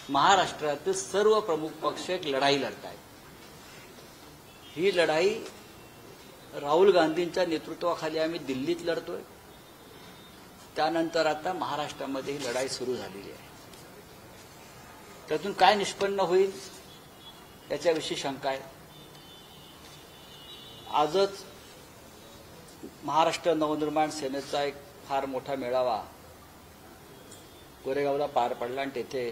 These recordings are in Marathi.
महाराष्ट्रातील सर्व प्रमुख पक्ष एक लढाई लढत आहेत. ही लढाई राहुल गांधींच्या नेतृत्वाखाली आम्ही दिल्लीत लढतोय. त्यानंतर आता महाराष्ट्रामध्ये ही लढाई सुरू झालेली आहे. त्यातून काय निष्पन्न होईल याच्याविषयी शंका आहे. आजच महाराष्ट्र नवनिर्माण सेनेचा एक फार मोठा मेळावा गोरेगावला पार पडला आणि तेथे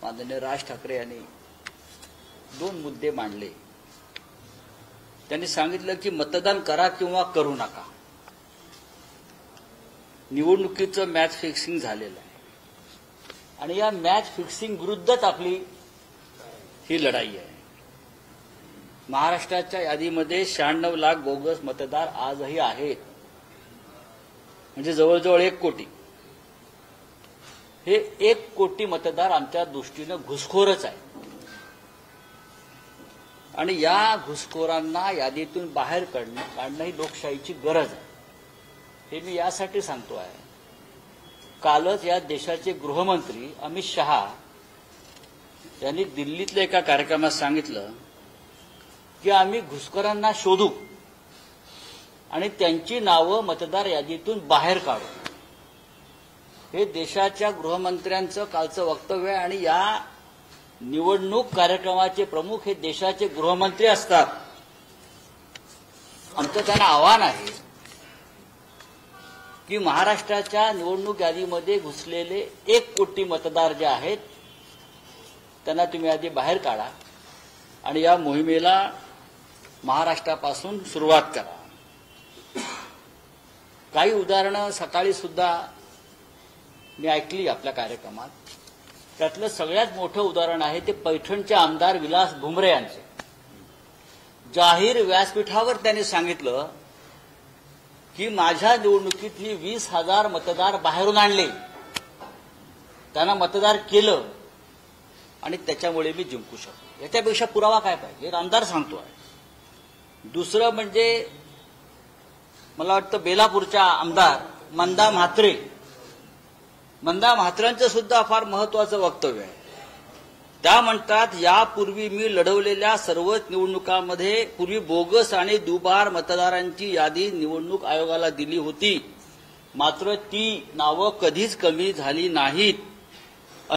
माननीय राज ठाकरे यांनी 2 मुद्दे मांडले. त्यांनी सांगितलं की मतदान करा किंवा करू नका. निवडणुकीचं मॅच फिक्सिंग झालेलं आहे आणि या मॅच फिक्सिंग विरुद्धच आपली ही लढाई आहे. महाराष्ट्राच्या यादीमध्ये 96 लाख बोगस मतदार आजही आहेत, म्हणजे जवळजवळ 1 कोटी. हे 1 कोटी मतदार आमच्या दृष्टीनं घुसखोरच आहे आणि या घुसखोरांना यादीतून बाहेर काढणं ही लोकशाहीची गरज आहे. हे मी यासाठी सांगतो आहे. कालच या देशाचे गृहमंत्री अमित शहा यांनी दिल्लीतल्या एका कार्यक्रमात सांगितलं की आम्ही घुसखोरांना शोधू आणि त्यांची नावं मतदार यादीतून बाहेर काढू. हे देशाच्या गृहमंत्र्यांचं कालचं वक्तव्य आहे आणि या निवडणूक कार्यक्रमाचे प्रमुख हे देशाचे गृहमंत्री असतात. आमचं त्यांना आव्हान आहे की महाराष्ट्राच्या निवडणूक यादीमध्ये घुसलेले 1 कोटी मतदार जे आहेत त्यांना तुम्ही आधी बाहेर काढा आणि या मोहिमेला महाराष्ट्रापासून सुरुवात करा. काही उदाहरणं सकाळी सुद्धा मी ऐकली आपल्या कार्यक्रमात. त्यातलं सगळ्यात मोठं उदाहरण आहे ते पैठणचे आमदार विलास भुमरे यांचे. जाहीर व्यासपीठावर त्यांनी सांगितलं की माझ्या निवडणुकीत मी 20,000 मतदार बाहेरून आणले, त्यांना मतदार केलं आणि त्याच्यामुळे मी जिंकू शकतो. याच्यापेक्षा पुरावा काय पाहिजे, हे आमदार सांगतो आहे. दुसरं म्हणजे मला वाटतं बेलापूरच्या आमदार मंदा म्हात्रे. मंदा म्हात्रेंचं सुद्धा फार महत्वाचं वक्तव्य आहे. त्या म्हणतात यापूर्वी मी लढवलेल्या सर्वच निवडणुकांमध्ये पूर्वी बोगस आणि दुबार मतदारांची यादी निवडणूक आयोगाला दिली होती, मात्र ती नावं कधीच कमी झाली नाहीत.